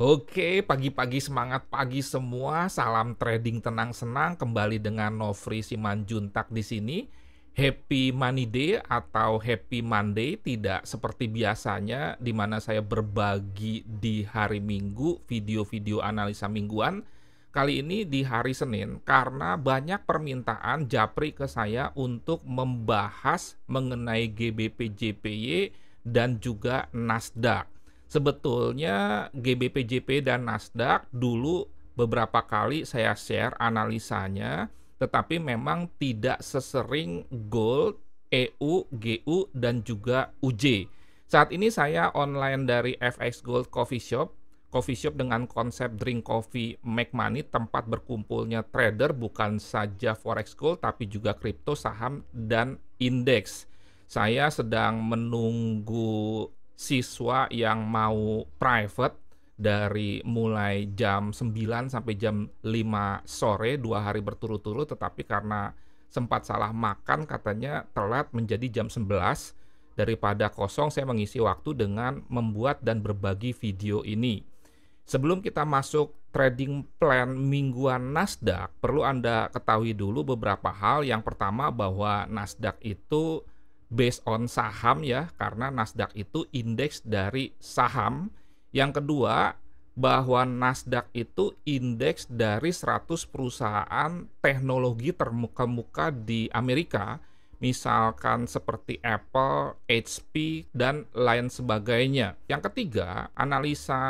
Oke, pagi-pagi semangat pagi semua. Salam trading tenang senang. Kembali dengan Nofri Simanjuntak di sini. Happy Money Day atau Happy Monday tidak seperti biasanya di mana saya berbagi di hari Minggu video-video analisa mingguan. Kali ini di hari Senin karena banyak permintaan Japri ke saya untuk membahas mengenai GBP/JPY dan juga Nasdaq. Sebetulnya GBP/JPY dan Nasdaq dulu beberapa kali saya share analisanya, tetapi memang tidak sesering Gold, EU, GU, dan juga UJ. Saat ini saya online dari FX Gold Coffee Shop dengan konsep drink coffee make money, tempat berkumpulnya trader bukan saja forex gold tapi juga kripto, saham, dan indeks. Saya sedang menunggu siswa yang mau private dari mulai jam 9 sampai jam 5 sore 2 hari berturut-turut, tetapi karena sempat salah makan katanya telat menjadi jam 11. Daripada kosong, saya mengisi waktu dengan membuat dan berbagi video ini. Sebelum kita masuk trading plan mingguan Nasdaq, perlu Anda ketahui dulu beberapa hal. Yang pertama bahwa Nasdaq itu based on saham ya, karena Nasdaq itu indeks dari saham. Yang kedua, bahwa Nasdaq itu indeks dari 100 perusahaan teknologi terkemuka di Amerika, misalkan seperti Apple, HP, dan lain sebagainya. Yang ketiga, analisa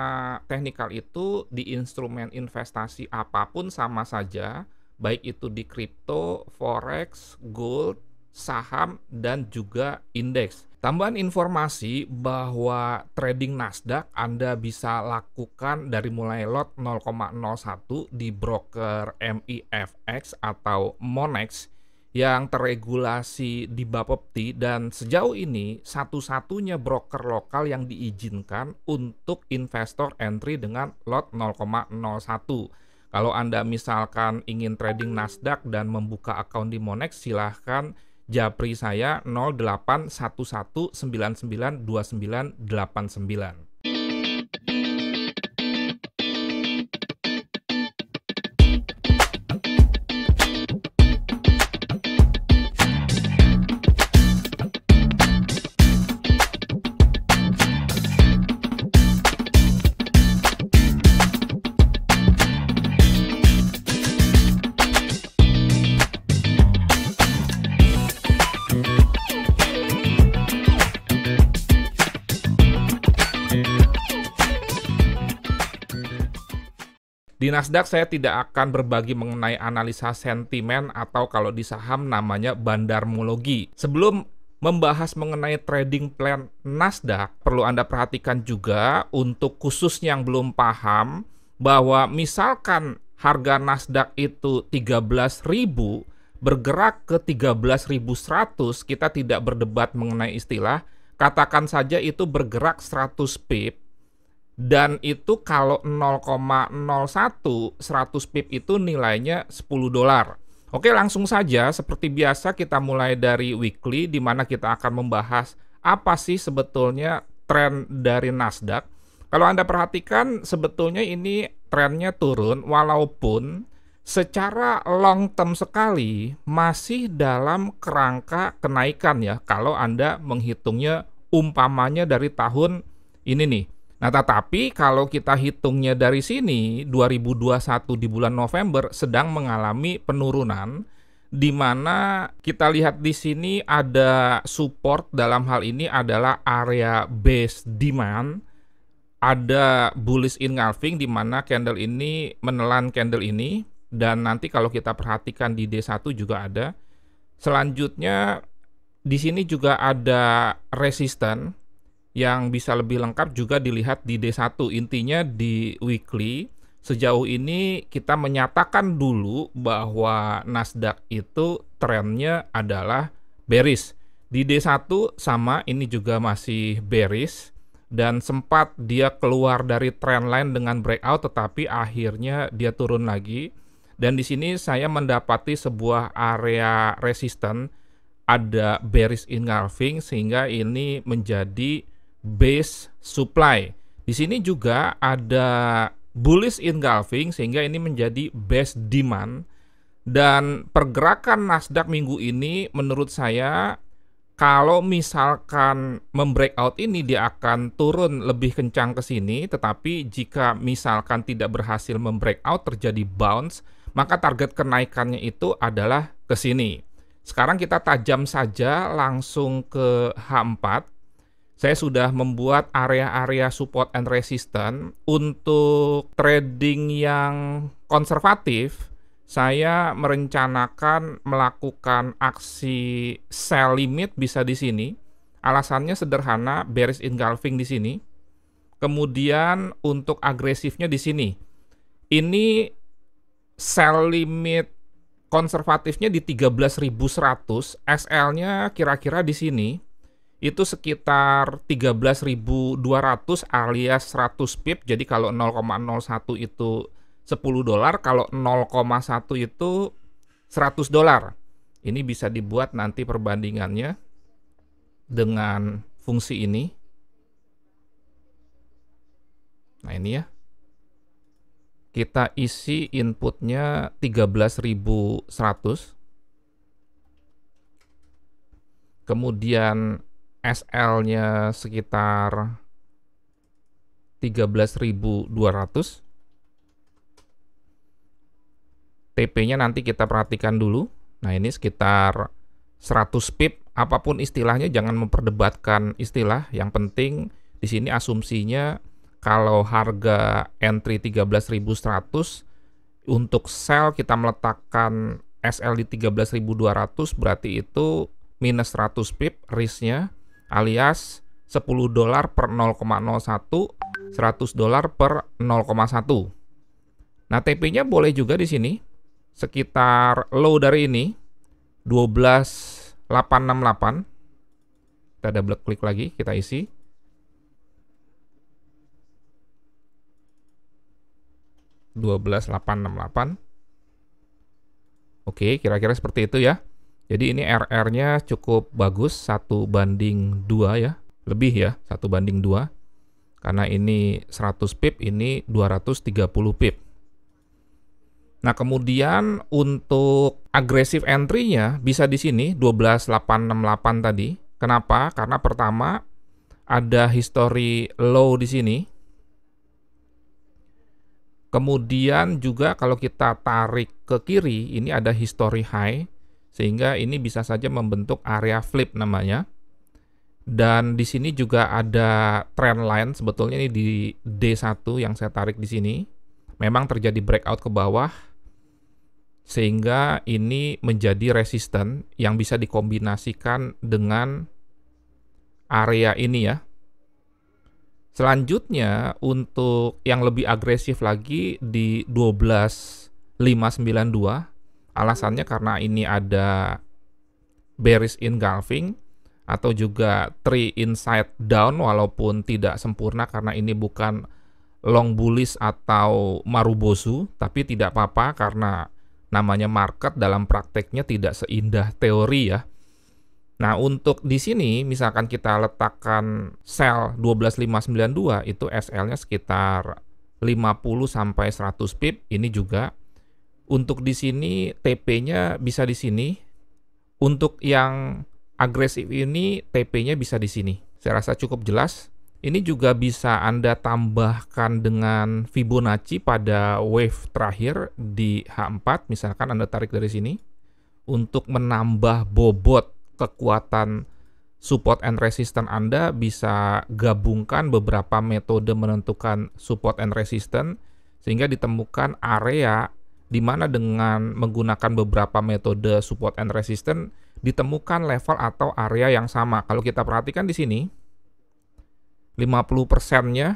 teknikal itu di instrumen investasi apapun sama saja, baik itu di kripto, forex, gold, saham, dan juga indeks. Tambahan informasi bahwa trading Nasdaq Anda bisa lakukan dari mulai lot 0,01 di broker MIFX atau Monex yang terregulasi di Bapepti, dan sejauh ini satu-satunya broker lokal yang diizinkan untuk investor entry dengan lot 0,01. Kalau Anda misalkan ingin trading Nasdaq dan membuka akun di Monex, silahkan Japri saya 0811992989. Di Nasdaq saya tidak akan berbagi mengenai analisa sentimen atau kalau di saham namanya bandarmologi. Sebelum membahas mengenai trading plan Nasdaq, perlu Anda perhatikan juga untuk khusus yang belum paham bahwa misalkan harga Nasdaq itu 13.000 bergerak ke 13.100, kita tidak berdebat mengenai istilah, katakan saja itu bergerak 100 pip. Dan itu kalau 0,01 100 pip itu nilainya $10. Oke, langsung saja seperti biasa kita mulai dari weekly di mana kita akan membahas apa sih sebetulnya tren dari Nasdaq. Kalau Anda perhatikan sebetulnya ini trennya turun walaupun secara long term sekali masih dalam kerangka kenaikan ya kalau Anda menghitungnya umpamanya dari tahun ini nih. Nah, tetapi kalau kita hitungnya dari sini, 2021 di bulan November sedang mengalami penurunan, di mana kita lihat di sini ada support, dalam hal ini adalah area base demand, ada bullish engulfing di mana candle ini menelan candle ini, dan nanti kalau kita perhatikan di D1 juga ada. Selanjutnya di sini juga ada resisten yang bisa lebih lengkap juga dilihat di D1. Intinya di weekly sejauh ini kita menyatakan dulu bahwa Nasdaq itu trennya adalah bearish. Di D1 sama, ini juga masih bearish dan sempat dia keluar dari trendline dengan breakout tetapi akhirnya dia turun lagi. Dan di sini saya mendapati sebuah area resisten, ada bearish engulfing sehingga ini menjadi base supply. Di Di sini juga ada bullish engulfing sehingga ini menjadi best demand, dan pergerakan Nasdaq minggu ini menurut saya kalau misalkan membreakout ini dia akan turun lebih kencang ke sini, tetapi jika misalkan tidak berhasil membreakout terjadi bounce, maka target kenaikannya itu adalah ke sini. Sekarang kita tajam saja langsung ke H4. Saya sudah membuat area-area support and resistance. Untuk trading yang konservatif, saya merencanakan melakukan aksi sell limit bisa di sini. Alasannya sederhana, bearish engulfing di sini. Kemudian untuk agresifnya di sini. Ini sell limit konservatifnya di 13.100, SL-nya kira-kira di sini. Itu sekitar 13.200 alias 100 pip. Jadi kalau 0,01 itu $10, kalau 0,1 itu $100. Ini bisa dibuat nanti perbandingannya dengan fungsi ini. Nah ini ya. Kita isi inputnya 13.100. Kemudian SL-nya sekitar 13.200. TP-nya nanti kita perhatikan dulu. Nah, ini sekitar 100 pip. Apapun istilahnya jangan memperdebatkan istilah. Yang penting di sini asumsinya kalau harga entry 13.100, untuk sell kita meletakkan SL di 13.200, berarti itu minus 100 pip risk-nya, alias $10 per 0,01, $100 per 0,1. Nah, TP-nya boleh juga di sini sekitar low dari ini 12.868. Kita double klik lagi, kita isi. $12.868. Oke, kira-kira seperti itu ya. Jadi ini RR-nya cukup bagus, 1:2 ya. Lebih ya, 1:2. Karena ini 100 pip, ini 230 pip. Nah, kemudian untuk agresif entry-nya bisa di sini 12.868 tadi. Kenapa? Karena pertama ada history low di sini. Kemudian juga kalau kita tarik ke kiri, ini ada history high, sehingga ini bisa saja membentuk area flip namanya. Dan di sini juga ada trend line, sebetulnya ini di D1 yang saya tarik di sini. Memang terjadi breakout ke bawah, sehingga ini menjadi resisten yang bisa dikombinasikan dengan area ini ya. Selanjutnya untuk yang lebih agresif lagi di 12.592. Alasannya karena ini ada bearish engulfing atau juga tree inside down, walaupun tidak sempurna karena ini bukan long bullish atau marubozu, tapi tidak apa-apa karena namanya market dalam prakteknya tidak seindah teori ya. Nah, untuk di sini misalkan kita letakkan sell 12.592, itu SL-nya sekitar 50 sampai 100 pip. Ini juga untuk di sini TP-nya bisa di sini. Untuk yang agresif ini TP-nya bisa di sini. Saya rasa cukup jelas. Ini juga bisa Anda tambahkan dengan Fibonacci pada wave terakhir di H4. Misalkan Anda tarik dari sini untuk menambah bobot kekuatan support and resistance. Anda bisa gabungkan beberapa metode menentukan support and resistance sehingga ditemukan area di mana dengan menggunakan beberapa metode support and resistance ditemukan level atau area yang sama. Kalau kita perhatikan di sini 50%-nya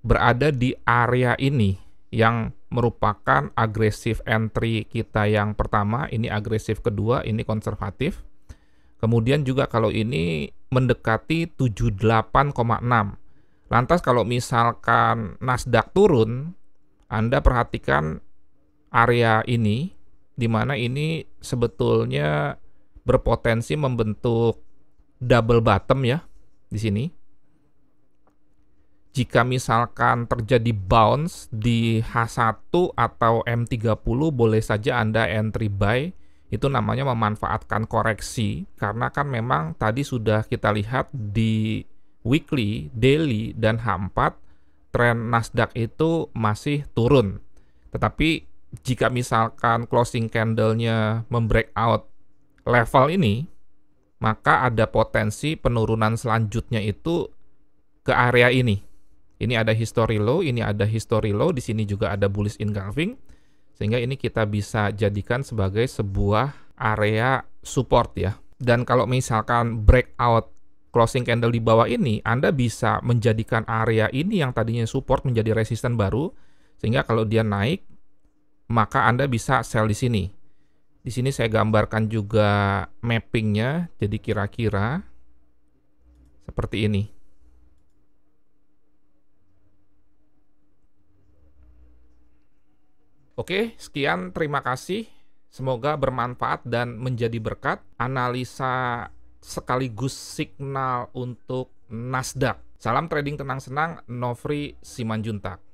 berada di area ini yang merupakan agresif entry kita yang pertama, ini agresif kedua, ini konservatif. Kemudian juga kalau ini mendekati 78,6. Lantas kalau misalkan Nasdaq turun, Anda perhatikan area ini, di mana ini sebetulnya berpotensi membentuk double bottom ya, di sini. jika misalkan terjadi bounce di H1 atau M30, boleh saja Anda entry buy. Itu namanya memanfaatkan koreksi, karena kan memang tadi sudah kita lihat di weekly, daily, dan H4, tren Nasdaq itu masih turun. Tetapi jika misalkan closing candle-nya membreakout level ini, maka ada potensi penurunan selanjutnya itu ke area ini. Ini ada history low, ini ada history low, di sini juga ada bullish engulfing, sehingga ini kita bisa jadikan sebagai sebuah area support ya. Dan kalau misalkan breakout closing candle di bawah ini, Anda bisa menjadikan area ini yang tadinya support menjadi resisten baru, sehingga kalau dia naik, maka Anda bisa sell di sini. Di sini saya gambarkan juga mappingnya, jadi kira-kira seperti ini. Oke, sekian, terima kasih. Semoga bermanfaat dan menjadi berkat. Analisa sekaligus signal untuk Nasdaq. Salam trading tenang senang, Nofri Simanjuntak.